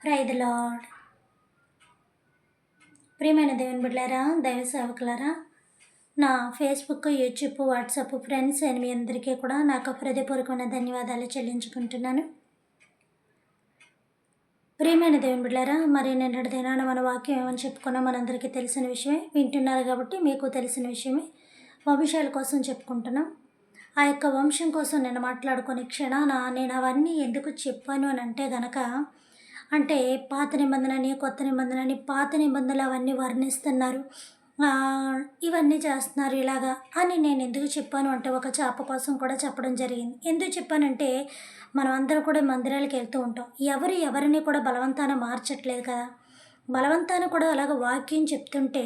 Praise the lord. ప్రియమైన దేవుని బిడ్డలారా, దైవ సేవకులారా, నా ఫేస్బుక్, యూట్యూబ్, వాట్సాప్ ఫ్రెండ్స్ అయిన మీ అందరికీ కూడా నాకు హృదయపూర్వకమైన ధన్యవాదాలు చెల్లించుకుంటున్నాను. ప్రియమైన దేవుని బిడ్డలారా, మరి నిన్నటి దినాన మన వాక్యం ఏమని చెప్పుకున్నా మనందరికీ తెలిసిన విషయమే, వింటున్నారు కాబట్టి మీకు తెలిసిన విషయమే. వంశాల కోసం చెప్పుకుంటున్నాం. ఆ యొక్క వంశం కోసం నేను మాట్లాడుకునే క్షణాన నేను అవన్నీ ఎందుకు చెప్పాను అని అంటే గనక, అంటే పాత నిబంధనని, కొత్త నిబంధనని, పాత నిబంధనలు అవన్నీ వర్ణిస్తున్నారు, ఇవన్నీ చేస్తున్నారు ఇలాగా అని నేను ఎందుకు చెప్పాను అంటే, ఒక చేప కోసం కూడా చెప్పడం జరిగింది. ఎందుకు చెప్పానంటే, మనం అందరూ కూడా మందిరాలకు వెళ్తూ ఉంటాం. ఎవరిని కూడా బలవంతాన మార్చట్లేదు కదా. బలవంతాన కూడా అలాగ వాక్యం చెప్తుంటే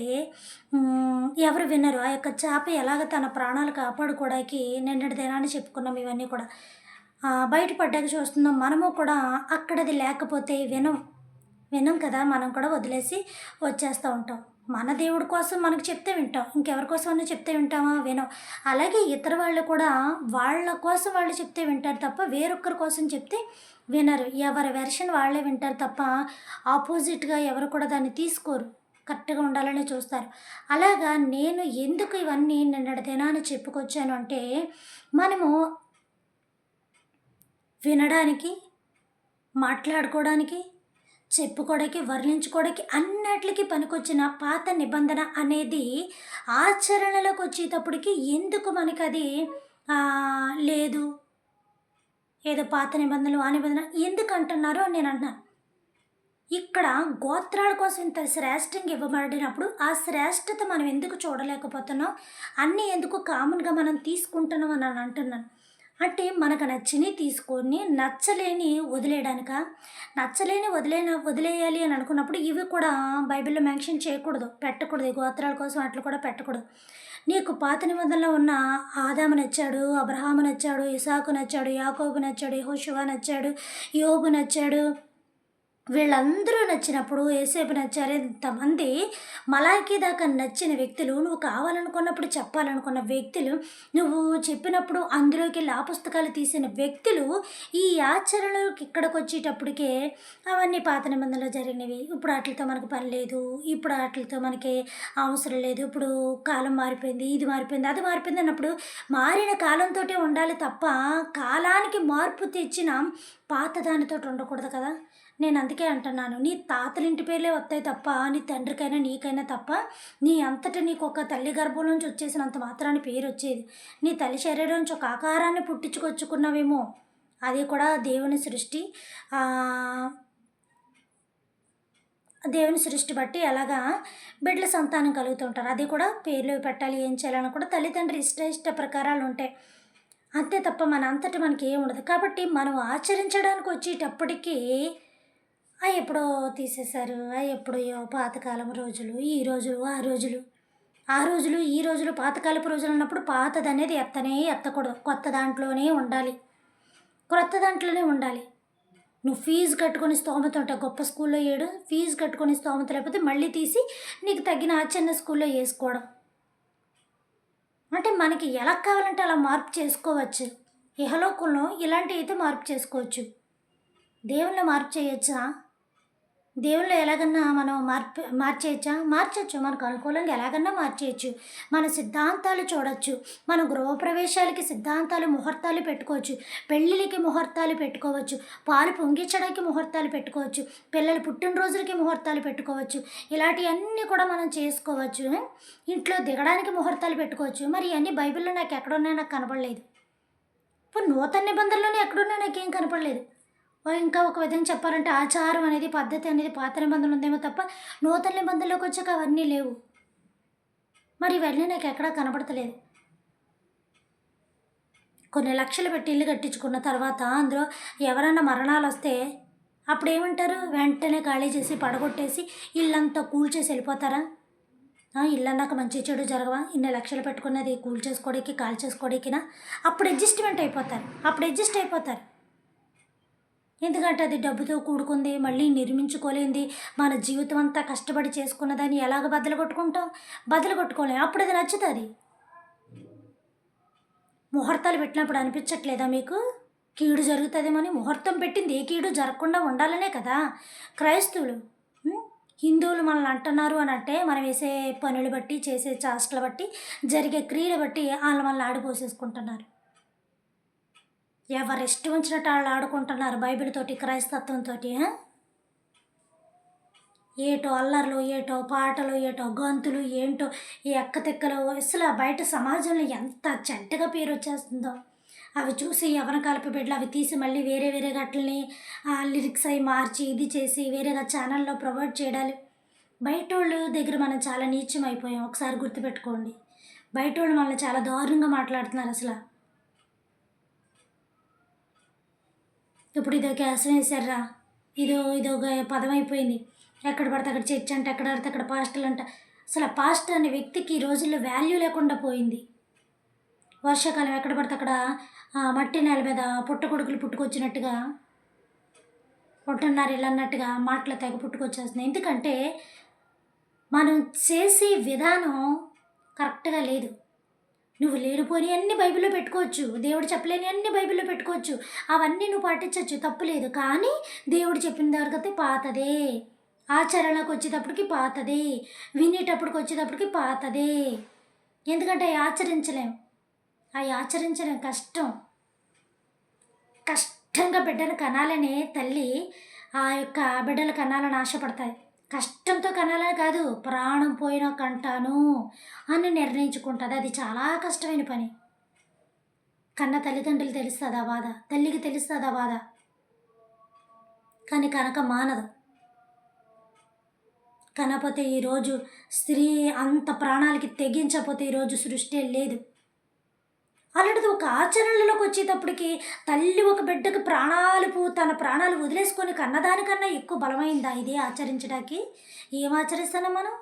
ఎవరు వినరు. ఆ యొక్క చేప ఎలాగ తన ప్రాణాలు కాపాడుకోవడానికి నిన్నటి దినాన్ని చెప్పుకున్నాం. ఇవన్నీ కూడా బయటపడ్డాక చూస్తున్నాం. మనము కూడా అక్కడది లేకపోతే వినం కదా. మనం కూడా వదిలేసి వచ్చేస్తూ ఉంటాం. మన దేవుడి కోసం మనకు చెప్తే వింటాం, ఇంకెవరి కోసం అన్నా చెప్తే వింటామా? వినం. అలాగే ఇతర వాళ్ళు కూడా వాళ్ళ కోసం వాళ్ళు చెప్తే వింటారు తప్ప వేరొక్కరి కోసం చెప్తే వినరు. ఎవరి వెర్షన్ వాళ్ళే వింటారు తప్ప ఆపోజిట్గా ఎవరు కూడా దాన్ని తీసుకోరు. కరెక్ట్గా ఉండాలని చూస్తారు. అలాగా నేను ఎందుకు ఇవన్నీ నిన్నటి దినాన్ని చెప్పుకొచ్చాను అంటే, మనము వినడానికి, మాట్లాడుకోవడానికి, చెప్పుకోవడానికి, వర్ణించుకోవడానికి అన్నిటికి పనికొచ్చిన పాత నిబంధన అనేది ఆచరణలోకి వచ్చేటప్పటికి ఎందుకు మనకి అది లేదు, ఏదో పాత నిబంధనలు ఆ నిబంధన ఎందుకు అంటున్నారు అని నేను అంటున్నాను. ఇక్కడ గోత్రాల కోసం ఇంత శ్రేష్టంగా ఇవ్వబడినప్పుడు ఆ శ్రేష్టత మనం ఎందుకు చూడలేకపోతున్నాం, అన్నీ ఎందుకు కామన్గా మనం తీసుకుంటున్నాం అని అంటున్నాను. అంటే మనకు నచ్చినవి తీసుకొని నచ్చలేని వదిలేయడానిక, నచ్చలేని వదిలేయాలి అని అనుకున్నప్పుడు ఇవి కూడా బైబిల్లో మెన్షన్ చేయకూడదు, పెట్టకూడదు. గోత్రాల కోసం అట్లా కూడా పెట్టకూడదు. నీకు పాత నిబంధనలో ఉన్న ఆదాము నచ్చాడు, అబ్రహాము నచ్చాడు, ఇసాకు నచ్చాడు, యాకోబు నచ్చాడు, యెహోషువ నచ్చాడు, యోబు నచ్చాడు, వీళ్ళందరూ నచ్చినప్పుడు యేసేపు నచ్చారు. ఇంతమంది మలాకి దాకా నచ్చిన వ్యక్తులు, నువ్వు కావాలనుకున్నప్పుడు చెప్పాలనుకున్న వ్యక్తులు, నువ్వు చెప్పినప్పుడు అందులోకి వెళ్ళి ఆ పుస్తకాలు తీసిన వ్యక్తులు ఈ ఆచరణలోకి ఇక్కడికి వచ్చేటప్పటికే అవన్నీ పాత నిబంధనలు జరిగినవి. ఇప్పుడు వాటితో మనకు పని లేదు, ఇప్పుడు వాటితో మనకి అవసరం లేదు, ఇప్పుడు కాలం మారిపోయింది, ఇది మారిపోయింది, అది మారిపోయింది అన్నప్పుడు మారిన కాలంతో ఉండాలి తప్ప కాలానికి మార్పు తెచ్చిన పాత దానితో ఉండకూడదు కదా. నేను అందుకే అంటున్నాను, నీ తాతల ఇంటి పేర్లే వస్తాయి తప్ప నీ తండ్రికైనా నీకైనా తప్ప నీ అంతటా నీకు ఒక తల్లి గర్భం నుంచి వచ్చేసినంత మాత్రాన్ని పేరు వచ్చేది. నీ తల్లి శరీరం నుంచి ఒక ఆకారాన్ని పుట్టించుకొచ్చుకున్నావేమో, అది కూడా దేవుని సృష్టి. దేవుని సృష్టి బట్టి అలాగా బిడ్డల సంతానం కలుగుతుంటారు. అది కూడా పేర్లు పెట్టాలి, ఏం చేయాలని కూడా తల్లిదండ్రులు ఇష్ట ప్రకారాలు ఉంటాయి. అంతే తప్ప మన అంతటి మనకి ఏమి ఉండదు. కాబట్టి మనం ఆచరించడానికి వచ్చేటప్పటికీ ఎప్పుడో తీసేశారు, ఎప్పుడో పాతకాలం రోజులు, ఈ రోజులు ఆ రోజులు, ఆ రోజులు ఈ రోజులు, పాతకాలపు రోజులు అన్నప్పుడు పాతది అనేది ఎత్తకూడదు, కొత్త దాంట్లోనే ఉండాలి, క్రొత్త దాంట్లోనే ఉండాలి. నువ్వు ఫీజు కట్టుకొని స్తోమత ఉంటావు, గొప్ప స్కూల్లో ఏడు, ఫీజు కట్టుకొని స్తోమత లేకపోతే మళ్ళీ తీసి నీకు తగ్గిన చిన్న స్కూల్లో వేసుకోవడం. అంటే మనకి ఎలా కావాలంటే అలా మార్పు చేసుకోవచ్చు. ఇహలోకంలో ఇలాంటివి అయితే మార్పు చేసుకోవచ్చు. దేవుళ్ళో మార్పు చేయొచ్చా? దేవుళ్ళు ఎలాగన్నా మనం మార్చేయచ్చా? మార్చచ్చు. మనకు అనుకూలంగా ఎలాగన్నా మార్చేయచ్చు. మన సిద్ధాంతాలు చూడొచ్చు. మన గృహప్రవేశాలకి సిద్ధాంతాలు, ముహూర్తాలు పెట్టుకోవచ్చు, పెళ్ళిళ్ళకి ముహూర్తాలు పెట్టుకోవచ్చు, పాలు పొంగించడానికి ముహూర్తాలు పెట్టుకోవచ్చు, పిల్లల పుట్టినరోజులకి ముహూర్తాలు పెట్టుకోవచ్చు. ఇలాంటివన్నీ కూడా మనం చేసుకోవచ్చు. ఇంట్లో దిగడానికి ముహూర్తాలు పెట్టుకోవచ్చు. మరి ఇవన్నీ బైబిల్లో నాకు ఎక్కడున్నాయో నాకు కనపడలేదు. ఇప్పుడు నూతన నిబంధనలోనే ఎక్కడున్నా నాకేం కనపడలేదు. ఇంకా ఒక విధంగా చెప్పాలంటే ఆచారం అనేది, పద్ధతి అనేది పాత నిబంధనలు ఉందేమో తప్ప నూతన నిబంధనలోకి వచ్చాక అవన్నీ లేవు. మరి ఇవన్నీ నాకు ఎక్కడా కనపడతలేదు. కొన్ని లక్షలు పెట్టి ఇల్లు కట్టించుకున్న తర్వాత అందులో ఎవరైనా మరణాలు వస్తే అప్పుడు ఏమంటారు? వెంటనే ఖాళీ చేసి పడగొట్టేసి ఇల్లంతా కూల్చేసి వెళ్ళిపోతారా? ఇల్లు అన్నాక మంచి చెడు జరగవా? ఇన్ని లక్షలు పెట్టుకున్నది కూల్చేసుకోవడానికి, కాల్ చేసుకోవడానికినా? అప్పుడు అడ్జస్ట్ అయిపోతారు. ఎందుకంటే అది డబ్బుతో కూడుకుంది, మళ్ళీ నిర్మించుకోలేంది, మన జీవితం అంతా కష్టపడి చేసుకున్నదాన్ని ఎలాగ బద్దలు కొట్టుకోలేం. అప్పుడు అది నచ్చుతుంది. ముహూర్తాలు పెట్టినప్పుడు అనిపించట్లేదా మీకు? కీడు జరుగుతుందేమని ముహూర్తం పెట్టింది ఏ కీడు జరగకుండా ఉండాలనే కదా క్రైస్తవులు. ఉం? హిందువులు మనల్ని అంటున్నారు అని అంటే మనం వేసే పనులు బట్టి చేసే చేష్టలు బట్టి జరిగే క్రియలు బట్టి వాళ్ళు మనల్ని ఆడిపోసేసుకుంటున్నారు. ఎవరు ఇష్టం వచ్చినట్టు వాళ్ళు ఆడుకుంటున్నారు బైబిల్ తోటి క్రైస్తత్వంతో. ఏటో అల్లర్లు, ఏటో పాటలు, ఏటో గొంతులు, ఏంటో ఈ ఎక్కతిక్కలు అసలు బయట సమాజంలో ఎంత చెడ్డగా పేరు వచ్చేస్తుందో. అవి చూసి యవ్వన కాలపు బిడ్డలు అవి తీసి మళ్ళీ వేరే వేరే గట్లని లిరిక్స్ అవి మార్చి ఇది చేసి వేరేగా ఛానల్లో ప్రొవైడ్ చేయడాలు. బయటోళ్ళు దగ్గర మనం చాలా నీచం అయిపోయాం. ఒకసారి గుర్తుపెట్టుకోండి. బయటోళ్ళు మనల్ని చాలా దారుణంగా మాట్లాడుతున్నారు అసలు. ఇప్పుడు ఇదో క్యాసం వేశారా, ఇదో ఒక పదం అయిపోయింది. ఎక్కడ పడితే అక్కడ చర్చ్ అంట, ఎక్కడ పడితే అక్కడ పాస్టర్లు అంట. అసలు ఆ పాస్టర్ అనే వ్యక్తికి ఈ రోజుల్లో వాల్యూ లేకుండా పోయింది. వర్షాకాలం ఎక్కడ పడితే అక్కడ మట్టి నేల మీద పుట్టగొడుగులు పుట్టుకొచ్చినట్టుగా, పుట్టన్నారు ఇలా అన్నట్టుగా మాటలు తెగ పుట్టుకొచ్చేస్తున్నాయి. ఎందుకంటే మనం చేసే విధానం కరెక్ట్గా లేదు. నువ్వు లేనిపోని అన్ని బైబిల్లో పెట్టుకోవచ్చు, దేవుడు చెప్పలేని అన్ని బైబిల్లో పెట్టుకోవచ్చు, అవన్నీ నువ్వు పాటించవచ్చు, తప్పులేదు. కానీ దేవుడు చెప్పిన దగ్గర పాతదే, ఆచరణలోకి వచ్చేటప్పటికి పాతదే, వినేటప్పటికి వచ్చేటప్పటికి పాతదే. ఎందుకంటే అవి ఆచరించలేం, అవి ఆచరించలేం, కష్టంగా బిడ్డను కనాలనే తల్లి ఆ యొక్క బిడ్డల కనాలని ఆశపడతాయి. కష్టంతో కనాలని కాదు, ప్రాణం పోయినా కంటాను అని నిర్ణయించుకుంటుంది. అది చాలా కష్టమైన పని. కన్న తల్లిదండ్రులు తెలుస్తుంది ఆ బాధ, తల్లికి తెలుస్తుంది ఆ బాధ. కానీ కనుక మానదు. కనకపోతే ఈరోజు స్త్రీ అంత ప్రాణాలకి తెగించకపోతే ఈరోజు సృష్టి లేదు. అలాంటిది ఒక ఆచరణలోకి వచ్చేటప్పటికి తల్లి ఒక బిడ్డకు తన ప్రాణాలు వదిలేసుకొని కన్నదానికన్నా ఎక్కువ బలమైందా ఇది ఆచరించడానికి? ఏం ఆచరిస్తున్నాం మనం?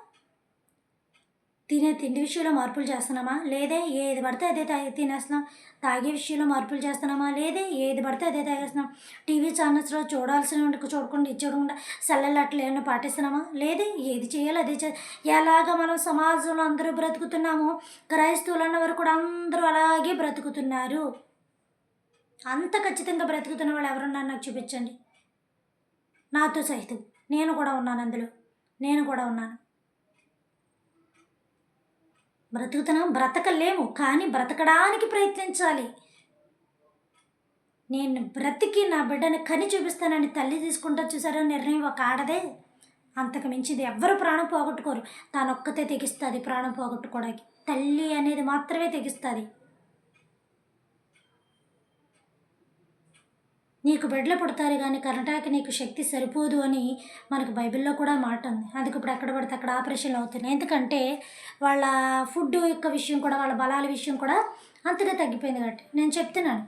తినే తిండి విషయంలో మార్పులు చేస్తున్నామా? లేదే. ఏది పడితే అదే తినేస్తున్నాం. తాగే విషయంలో మార్పులు చేస్తున్నామా? లేదే. ఏది పడితే అదే తాగేస్తున్నాం. టీవీ ఛానల్స్లో చూడాల్సిన చూడకుండా చూడకుండా సెల్లలు అట్లా ఏమైనా పాటిస్తున్నామా? లేదే. ఏది చేయాలో అదే ఎలాగ మనం సమాజంలో అందరూ బ్రతుకుతున్నామో క్రైస్తవులు అన్నవారు కూడా అందరూ అలాగే బ్రతుకుతున్నారు. అంత ఖచ్చితంగా బ్రతుకుతున్న వాళ్ళు ఎవరున్నారు నాకు చూపించండి. నాతో సహితం నేను కూడా ఉన్నాను, అందులో నేను కూడా ఉన్నాను. బ్రతుకుతున్నాం, బ్రతకలేము, కానీ బ్రతకడానికి ప్రయత్నించాలి. నేను బ్రతికి నా బిడ్డని కని చూపిస్తానని తల్లి తీసుకుంటా చూసారో నిర్ణయం ఒక ఆడదే. అంతకు మించింది ఎవ్వరు ప్రాణం పోగొట్టుకోరు. తానొక్కతే తెగిస్తుంది ప్రాణం పోగొట్టుకోవడానికి. తల్లి అనేది మాత్రమే తెగిస్తుంది. నీకు బిడ్డలు పుడతారు కానీ కనటానికి నీకు శక్తి సరిపోదు అని మనకు బైబిల్లో కూడా మాట ఉంది. అందుకు ఇప్పుడు ఎక్కడ పడితే అక్కడ ఆపరేషన్లు అవుతున్నాయి. ఎందుకంటే వాళ్ళ ఫుడ్ యొక్క విషయం కూడా, వాళ్ళ బలాల విషయం కూడా అంతగా తగ్గిపోయింది. కాబట్టి నేను చెప్తున్నాను,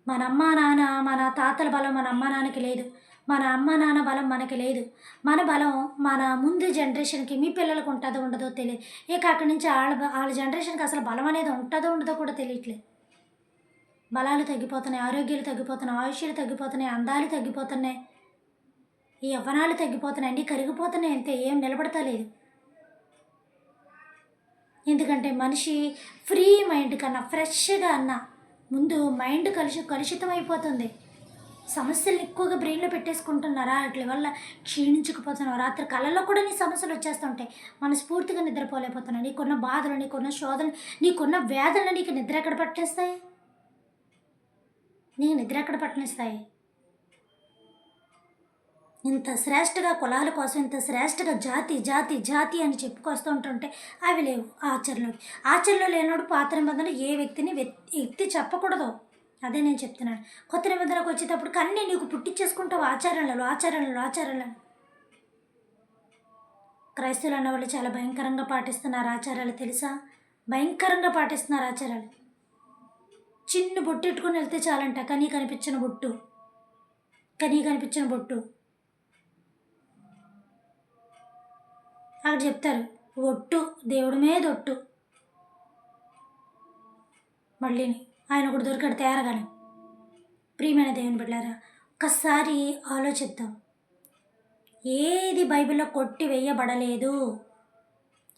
మన అమ్మ నాన్న, మన తాతల బలం మన అమ్మ నాన్నకి లేదు, మన అమ్మ నాన్న బలం మనకి లేదు. మన బలం మన ముందు జనరేషన్కి, మీ పిల్లలకు ఉంటుందో ఉండదో తెలియదు. ఇక అక్కడి నుంచి వాళ్ళ జనరేషన్కి అసలు బలం అనేది ఉంటుందో ఉండదో కూడా తెలియట్లేదు. బలాలు తగ్గిపోతున్నాయి, ఆరోగ్యాలు తగ్గిపోతున్నాయి, ఆయుష్యాలు తగ్గిపోతున్నాయి, అందాలు తగ్గిపోతున్నాయి, ఈ యవ్వనాలు తగ్గిపోతున్నాయి, అన్నీ కరిగిపోతున్నాయి. అంతే, ఏం నిలబడతలేదు. ఎందుకంటే మనిషి ఫ్రీ మైండ్ కన్నా ఫ్రెష్గా ముందు మైండ్ కలుషితం అయిపోతుంది. సమస్యలు ఎక్కువగా బ్రెయిన్లో పెట్టేసుకుంటున్నారా, వాటి వల్ల క్షీణించుకుపోతున్నావు. రాత్రి కళ్ళల్లో కూడా నీ సమస్యలు వచ్చేస్తుంటాయి. మనస్ఫూర్తిగా నిద్రపోలేకపోతున్నావు. నీకున్న బాధలు, నీకున్న శోధనలు, నీకున్న వేదనలు నీకు నిద్ర ఎక్కడ పట్టేస్తాయి? నీకు నిద్ర ఎక్కడ పట్టనిస్తాయి? ఇంత శ్రేష్టగా కులాల కోసం, ఇంత శ్రేష్టగా జాతి జాతి జాతి అని చెప్పుకొస్తూ ఉంటుంటే అవి లేవు ఆచరణలో లేనప్పుడు పాత నిబంధనలు ఏ వ్యక్తిని ఎత్తి చెప్పకూడదు. అదే నేను చెప్తున్నాను. కొత్త నిబంధనలకు వచ్చేటప్పుడు అన్నీ నీకు పుట్టించేసుకుంటావు. ఆచారాలను క్రైస్తవులు అన్నవాళ్ళు చాలా భయంకరంగా పాటిస్తున్నారు ఆచారాలు, తెలుసా? భయంకరంగా పాటిస్తున్నారు ఆచారాలు. చిన్న బొట్టు ఎట్టుకొని వెళ్తే చాలంట, కనీ కనిపించిన బొట్టు అక్కడ చెప్తారు. ఒట్టు, దేవుడి మీద ఒట్టు. మళ్ళీ ఆయన ఒకటి దొరికాడు తేరగానే. ప్రియమైన దేవుని బిడ్డలారా, ఒక్కసారి ఆలోచిద్దాం. ఏది బైబిల్లో కొట్టి వేయబడలేదు.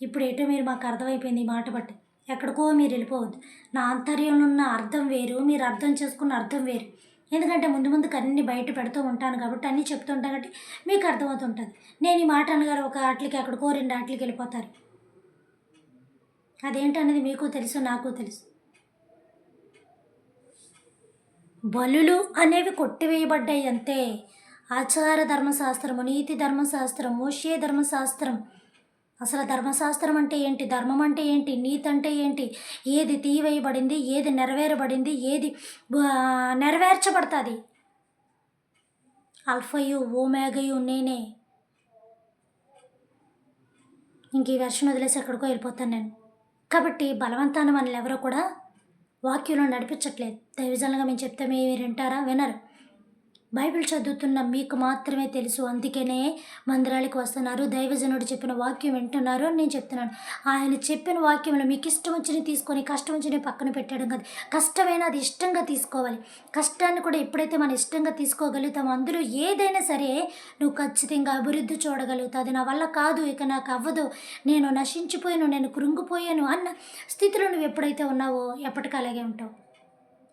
ఇప్పుడు ఎటో మీరు మాకు అర్థమైపోయింది ఈ మాట బట్టి. ఎక్కడికో మీరు వెళ్ళిపోవద్దు. నా ఆంతర్యంలో ఉన్న అర్థం వేరు, మీరు అర్థం చేసుకున్న అర్థం వేరు. ఎందుకంటే ముందు ముందుకు అన్నీ బయట పెడుతూ ఉంటాను కాబట్టి, అన్నీ చెప్తూ ఉంటాను కాబట్టి మీకు అర్థమవుతుంటుంది. నేను ఈ మాట అనగానే ఒక ఆటలకి ఎక్కడికో 2 ఆటలకి వెళ్ళిపోతారు. అదేంటనేది మీకు తెలుసు, నాకు తెలుసు. బలులు అనేవి కొట్టివేయబడ్డాయి అంతే. ఆచార ధర్మశాస్త్రము, నీతి ధర్మశాస్త్రం, మోషే ధర్మశాస్త్రం, అసలు ధర్మశాస్త్రం అంటే ఏంటి, ధర్మం అంటే ఏంటి, నీతి అంటే ఏంటి, ఏది తీవేయబడింది, ఏది నెరవేరబడింది, ఏది నెరవేర్చబడుతుంది. అల్ఫయు ఓమేగయు నేనే. ఇంక ఈ వెర్షన్ వదిలేసి ఎక్కడికో వెళ్ళిపోతాను నేను. కాబట్టి బలవంతాన మనల్ని ఎవరో కూడా వాక్యంలో నడిపించట్లేదు. దైవజనులుగా మేము చెప్తే మీరు వింటారా? వినరు. బైబిల్ చదువుతున్న మీకు మాత్రమే తెలుసు. అందుకనే మందిరాలకు వస్తున్నారు, దైవజనుడు చెప్పిన వాక్యం వింటున్నారు అని నేను చెప్తున్నాను. ఆయన చెప్పిన వాక్యంలో మీకు ఇష్టం వచ్చినవి తీసుకొని కష్టం వచ్చినవి పక్కన పెట్టడం కాదు. కష్టమైనా అది ఇష్టంగా తీసుకోవాలి. కష్టాన్ని కూడా ఎప్పుడైతే మనం ఇష్టంగా తీసుకోగలుగుతామో అందులో ఏదైనా సరే నువ్వు ఖచ్చితంగా అభివృద్ధి చూడగలుగుతావు. అది నా వల్ల కాదు, ఇక నాకు అవ్వదు, నేను నశించిపోయాను, నేను కృంగిపోయాను అన్న స్థితిలో నువ్వు ఎప్పుడైతే ఉన్నావో ఎప్పటికీ అలాగే ఉంటావు.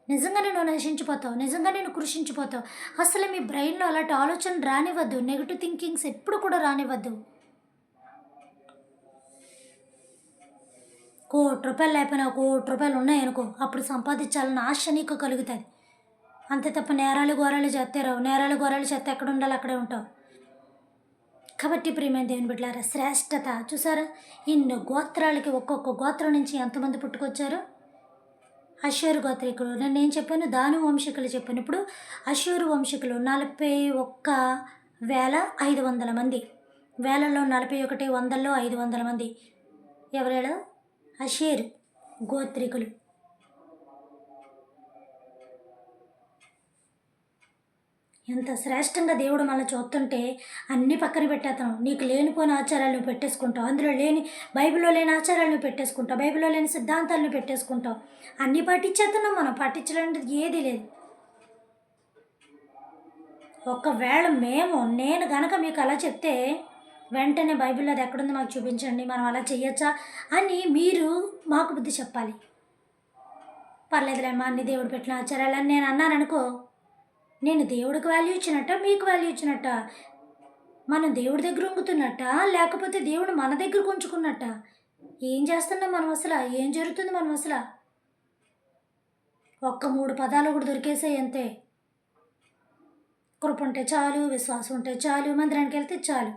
నిజంగానే నువ్వు నశించిపోతావు, నిజంగానే నువ్వు కృషించిపోతావు. అసలు మీ బ్రెయిన్లో అలాంటి ఆలోచన రానివ్వద్దు, నెగిటివ్ థింకింగ్స్ ఎప్పుడు కూడా రానివ్వద్దు. ₹1,00,000 లేకపోయినా ₹1,00,00,000 ఉన్నాయనుకో, అప్పుడు సంపాదించాలన్న ఆశ నీకు కలుగుతుంది. అంతే తప్ప నేరాలు ఘోరాలు చేస్తే రావు. నేరాలు ఘోరాలు చేస్తే ఎక్కడ ఉండాలి అక్కడే ఉంటావు. కాబట్టి ప్రియమైన దేవుని బిడ్డలారా, శ్రేష్టత చూసారా, ఇన్ని గోత్రాలకి ఒక్కొక్క గోత్రం నుంచి ఎంతమంది పుట్టుకొచ్చారు? అష్షూరు గోత్రికులు నేను చెప్పాను, దాను వంశీకులు చెప్పాను. ఇప్పుడు అష్షూరు వంశీకులు 41,500 మంది. వేలలో 41, వందల్లో 500 మంది. ఎవరేళ? అషేరు గోత్రికులు. ఎంత శ్రేష్టంగా దేవుడు మనల్ని చూస్తుంటే అన్నీ పక్కన పెట్టేస్తాను. నీకు లేనిపోయిన ఆచారాలు నువ్వు పెట్టేసుకుంటావు, అందులో లేని బైబిల్లో లేని ఆచారాలు నువ్వు పెట్టేసుకుంటావు, బైబిల్లో లేని సిద్ధాంతాలు నువ్వు పెట్టేసుకుంటావు. అన్నీ పాటించేస్తున్నాం మనం, పాటించడానికి ఏదీ లేదు. ఒకవేళ నేను గనక మీకు అలా చెప్తే వెంటనే బైబిల్లో అది ఎక్కడుందో మాకు చూపించండి, మనం అలా చెయ్యొచ్చా అని మీరు మాకు బుద్ధి చెప్పాలి. పర్లేదులేమ్మా, అన్ని దేవుడు పెట్టిన ఆచారాలని నేను అన్నాననుకో, నేను దేవుడికి వాల్యూ ఇచ్చినట్ట, మీకు వాల్యూ ఇచ్చినట్ట, మనం దేవుడి దగ్గర ఉంగుతున్నట్ట, లేకపోతే దేవుడు మన దగ్గరకు ఉంచుకున్నట్ట? ఏం చేస్తున్నాం మనం అసలు? ఏం జరుగుతుంది మనం అసలు? ఒక్క 3 పదాలు కూడా దొరికేసాయి అంతే. కృప ఉంటే చాలు, విశ్వాసం ఉంటే చాలు, మందిరానికి వెళ్తే చాలు.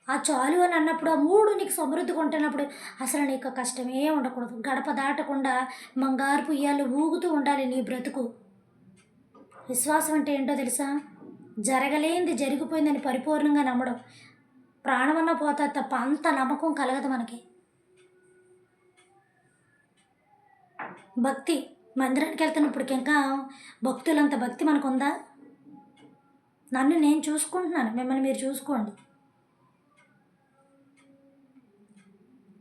ఆ చాలు అని అన్నప్పుడు, ఆ 3 నీకు సమృద్ధిగా ఉంటున్నప్పుడు అసలు నీకు కష్టమే ఉండకూడదు. గడప దాటకుండా బంగారు ఉయ్యాలు ఊగుతూ ఉండాలి నీ బ్రతుకు. విశ్వాసం అంటే ఏంటో తెలుసా? జరగలేనిది జరిగిపోయిందని పరిపూర్ణంగా నమ్మడం. ప్రాణమన్నా పోతా తప్ప అంత నమ్మకం కలగదు మనకి. భక్తి, మందిరానికి వెళ్తున్నప్పటికి ఇంకా భక్తులంత భక్తి మనకుందా? నన్ను నేను చూసుకుంటున్నాను, మిమ్మల్ని మీరు చూసుకోండి.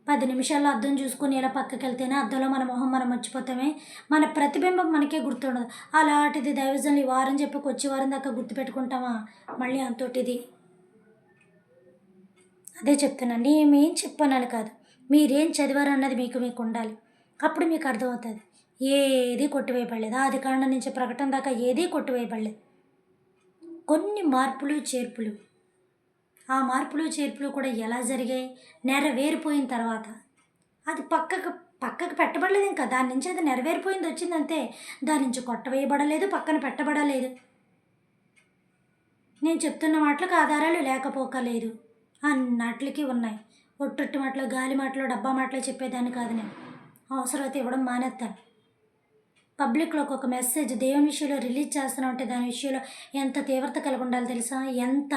10 నిమిషాల్లో అద్దం చూసుకొని ఇలా పక్కకి వెళ్తేనే అద్దంలో మన మొహం మనం మర్చిపోతామే, మన ప్రతిబింబం మనకే గుర్తుండదు. అలాంటిది దైవజనులు ఈ వారం చెప్పి వచ్చే వారం దాకా గుర్తుపెట్టుకుంటామా? మళ్ళీ అంతోటిది. అదే చెప్తున్నాను, నేనేం చెప్పానని కాదు, మీరేం చదివారు అన్నది మీకు ఉండాలి. అప్పుడు మీకు అర్థమవుతుంది. ఏది కొట్టివేయబడలేదు, ఆది కాండం నుంచి ప్రకటన దాకా ఏదీ కొట్టివేయబడలేదు. కొన్ని మార్పులు చేర్పులు. ఆ మార్పులు చేర్పులు కూడా ఎలా జరిగాయి? నెరవేరిపోయిన తర్వాత. అది పక్కకు పెట్టబడలేదు, ఇంకా దాని నుంచి అది నెరవేరిపోయింది వచ్చిందంతే. దాని నుంచి కొట్టవేయబడలేదు, పక్కన పెట్టబడలేదు. నేను చెప్తున్న మాటలకు ఆధారాలు లేకపోకలేదు, అన్నట్లకి ఉన్నాయి. ఒట్టొట్టి మాటలు, గాలి మాటలు, డబ్బా మాటలు చెప్పేదాన్ని కాదు నేను. అవసరమైతే ఇవ్వడం మానేస్తాను. పబ్లిక్లో ఒక మెసేజ్ దేవుని విషయంలో రిలీజ్ చేస్తున్నాం అంటే దాని విషయంలో ఎంత తీవ్రత కలిగి ఉండాలి తెలుసా? ఎంత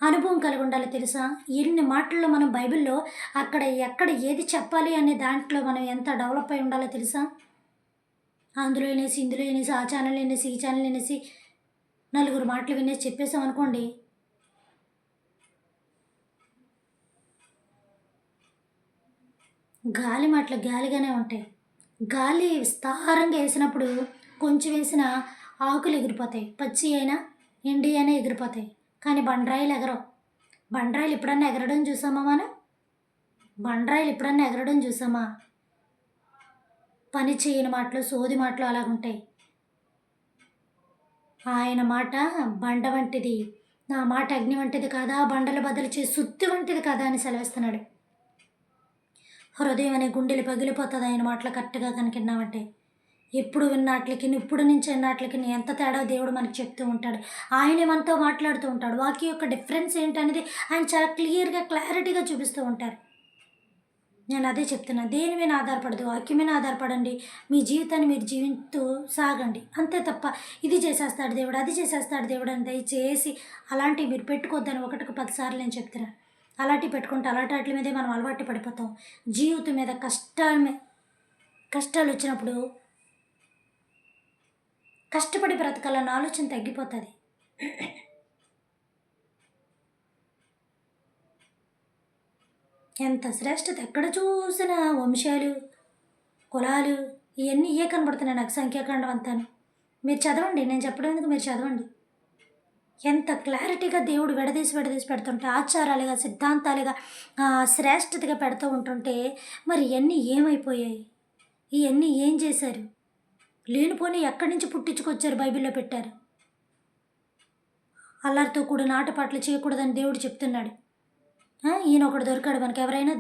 అనుభవం కలిగి ఉండాలి తెలుసా? ఎన్ని మాటల్లో మనం బైబిల్లో అక్కడ ఎక్కడ ఏది చెప్పాలి అనే దాంట్లో మనం ఎంత డెవలప్ అయి ఉండాలో తెలుసా? అందులో వినేసి, ఇందులో వినేసి, ఆ ఛానల్ వినేసి, ఈ ఛానల్ వినేసి, 4 మాటలు వినేసి చెప్పేసాం అనుకోండి, గాలి మాటలు గాలిగానే ఉంటాయి. గాలి విస్తారంగా వేసినప్పుడు కొంచెం వేసిన ఆకులు ఎగిరిపోతాయి, పచ్చి అయినా ఎండి అయినా ఎగిరిపోతాయి. కానీ బండరాయిలు ఎగరవు. బండరాయిలు ఎప్పుడన్నా ఎగరడం చూసామా మనం? బండరాయిలు ఎప్పుడన్నా ఎగరడం చూసామా? పని చేయని మాటలు, సోది మాటలు అలాగుంటాయి. ఆయన మాట బండ వంటిది, నా మాట అగ్ని వంటిది కాదా, బండలు బద్దలు చేసి సుత్తి వంటిది కదా అని సెలవిస్తున్నాడు. హృదయం అనే గుండెలు పగిలిపోతుంది ఆయన మాటలు కరెక్ట్గా కనుకున్నామంటే. ఎప్పుడు విన్నాట్లకి, ఇప్పుడు నుంచి విన్నాట్లకి ఎంత తేడా దేవుడు మనకు చెప్తూ ఉంటాడు. ఆయనే మనతో మాట్లాడుతూ ఉంటాడు. వాక్యం యొక్క డిఫరెన్స్ ఏంటనేది ఆయన చాలా క్లియర్గా, క్లారిటీగా చూపిస్తూ ఉంటారు. నేను అదే చెప్తున్నా, దేని మీద ఆధారపడదు, వాక్యం మీద ఆధారపడండి. మీ జీవితాన్ని మీరు జీవిస్తూ సాగండి, అంతే తప్ప ఇది చేసేస్తాడు దేవుడు, అది చేసేస్తాడు దేవుడు అని దయచేసి అలాంటివి మీరు పెట్టుకోవద్దని ఒకటికి 10 సార్లు నేను చెప్తున్నాను. అలాంటివి పెట్టుకుంటే అలాంటి వాటి మీదే మనం అలవాటు పడిపోతాం. జీవితం మీద కష్టాలు వచ్చినప్పుడు కష్టపడి బ్రతకాలన్న ఆలోచన తగ్గిపోతుంది. ఎంత శ్రేష్టత, ఎక్కడ చూసిన వంశాలు, కులాలు, ఇవన్నీ కనబడుతున్నాయి నాకు, సంఖ్యాకాండం అంతాను. మీరు చదవండి, నేను చెప్పడం ఎందుకు, మీరు చదవండి. ఎంత క్లారిటీగా దేవుడు విడదీసి పెడుతుంటే, ఆచారాలుగా, సిద్ధాంతాలుగా, శ్రేష్టతగా పెడుతూ ఉంటుంటే, మరి ఇవన్నీ ఏమైపోయాయి? ఇవన్నీ ఏం చేశారు? లేనిపోని ఎక్కడి నుంచి పుట్టించుకొచ్చారు, బైబిల్లో పెట్టారు. అల్లరితో కూడిన ఆటపాటలు చేయకూడదని దేవుడు చెప్తున్నాడు. ఈయన ఒకడు దొరికాడు మనకి, ఎవరైనా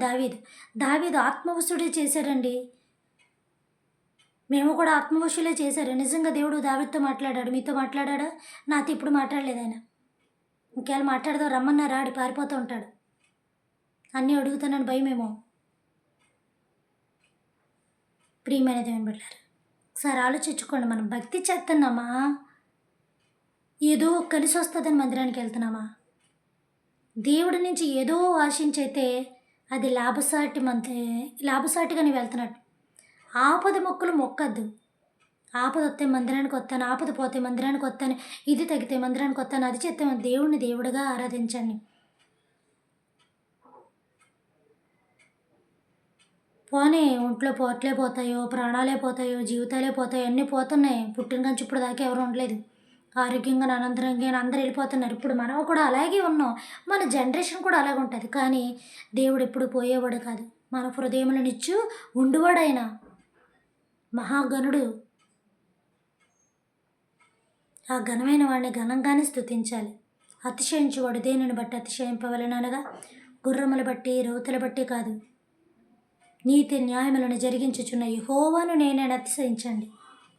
దావీదు ఆత్మవశుడే చేశారండి. మేము కూడా ఆత్మవశులే చేశారు. నిజంగా దేవుడు దావీదుతో మాట్లాడాడు. మీతో మాట్లాడాడా? నాతో ఇప్పుడు మాట్లాడలేదు ఆయన. ఇంకేళ్ళు మాట్లాడదాం రమ్మన్నారా, ఆడి పారిపోతూ ఉంటాడు. అన్నీ అడుగుతానని భయమేమో. ప్రియమైన దేవుని బిడ్డలారా, ఒకసారి ఆలోచించుకోండి. మనం భక్తి చేస్తున్నామా, ఏదో కలిసి వస్తుందని మందిరానికి వెళ్తున్నామా? దేవుడి నుంచి ఏదో ఆశించైతే అది లాభసాటిగా నీవు వెళ్తున్నట్టు. ఆపద మొక్కులు మొక్కద్దు. ఆపద వస్తే మందిరానికి వస్తాను, ఆపద పోతే మందిరానికి వస్తాను, ఇది తగ్గితే మందిరానికి వస్తాను, అది చేస్తే దేవుడిని దేవుడిగా ఆరాధించండి. పోనీ ఒంట్లో పోట్లే పోతాయో, ప్రాణాలే పోతాయో, జీవితాలే పోతాయో, అన్నీ పోతున్నాయి. పుట్టిన కంచి ఇప్పుడు దాకా ఎవరు ఉండలేదు. ఆరోగ్యంగా అనంతరంగా అందరూ వెళ్ళిపోతున్నారు. ఇప్పుడు మనం కూడా అలాగే ఉన్నాం. మన జనరేషన్ కూడా అలాగే ఉంటుంది. కానీ దేవుడు ఎప్పుడు పోయేవాడు కాదు. మన హృదయములనిచ్చు ఉండువాడైన మహాగణుడు. ఆ ఘనమైన వాడిని ఘనంగానే స్తుతించాలి. అతిశయించువాడు దేనిని బట్టి అతిశయింపవలెననగా గుర్రములు బట్టి, రౌతుల బట్టి కాదు, నీతి న్యాయములను జరిగించుచున్న యెహోవాను నేనే అతిశయించండి.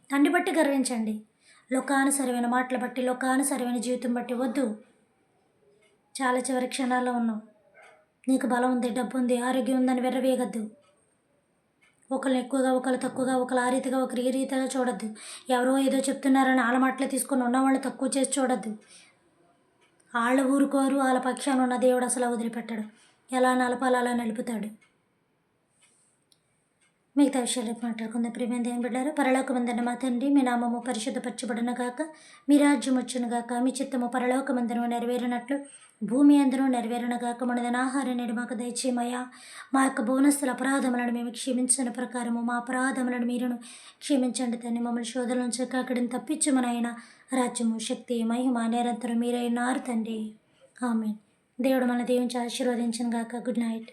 తండ్రి బట్టి గర్వించండి. లోకానుసరమైన మాటలు బట్టి, లోకానుసరమైన జీవితం బట్టి వద్దు. చాలా చివరి క్షణాల్లో ఉన్నాం. నీకు బలం ఉంది, డబ్బు ఉంది, ఆరోగ్యం ఉందని వెర్రవేయగద్దు. ఒకరు ఎక్కువగా, ఒకరు తక్కువగా, ఒకరు ఆ రీతిగా, ఒకరు ఈ రీతిగా చూడొద్దు. ఎవరో ఏదో చెప్తున్నారని వాళ్ళ మాటలు తీసుకొని ఉన్నవాళ్ళని తక్కువ చేసి చూడొద్దు. వాళ్ళు ఊరుకోరు, వాళ్ళ పక్షాన ఉన్న దేవుడు అసలు వదిలిపెట్టాడు. ఎలా నలపాలో అలా నలుపుతాడు. మిగతా విషయాలు రేపు మాట్లాడుకుందాం. ప్రియమైన దేవుని బిడ్డలారా, పరలోకమందున్న మా తండ్రి, మీ నామము పరిశుద్ధపరచబడును గాక, మీ రాజ్యం వచ్చును గాక, మీ చిత్తము పరలోకమందును నెరవేరినట్లు భూమి అందరూ నెరవేరును గాక. మనదైన ఆహారం నేడు మాకు దయచేయమయ్యా. మా యొక్క బోనస్తుల అపరాధములను మేము క్షమించిన ప్రకారము మా అపరాధములను మీరును క్షమించండి తండ్రి. మమ్మల్ని శోధన నుంచి అక్కడిని తప్పించమనైనా రాజ్యము, శక్తి, మహిమ నిరంతరం మీరైనారు తండ్రి. ఆమేన్. దేవుడు మన దేవుని ఆశీర్వదించను గాక. Good night.